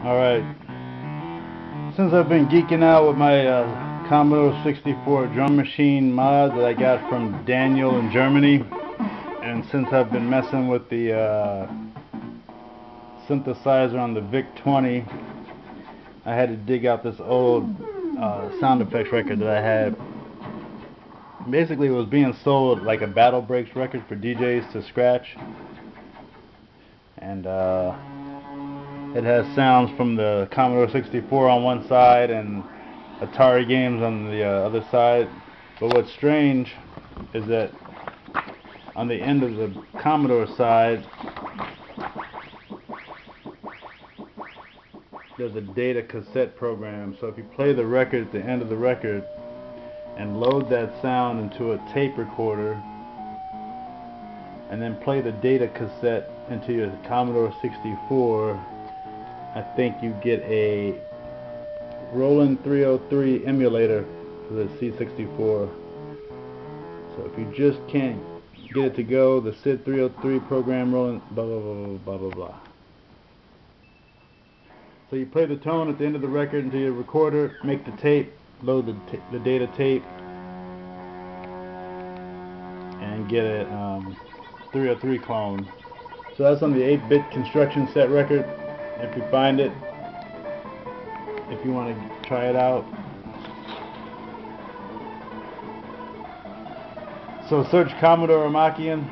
Alright, since I've been geeking out with my Commodore 64 drum machine mod that I got from Daniel in Germany, and since I've been messing with the synthesizer on the VIC-20, I had to dig out this old sound effects record that I had. Basically, it was being sold like a Battle Breaks record for DJs to scratch, and it has sounds from the Commodore 64 on one side and Atari games on the other side. But what's strange is that on the end of the Commodore side, there's a data cassette program. So if you play the record at the end of the record and load that sound into a tape recorder and then play the data cassette into your Commodore 64, I think you get a Roland 303 emulator for the C64. So if you just can't get it to go, the SID 303 program rolling, blah blah blah blah blah blah. So you play the tone at the end of the record into your recorder, make the tape, load the data tape, and get a 303 clone. So that's on the 8-bit construction set record. If you find it, if you want to try it out. So search Commodore Amakian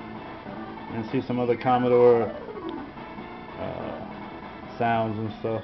and see some other Commodore sounds and stuff.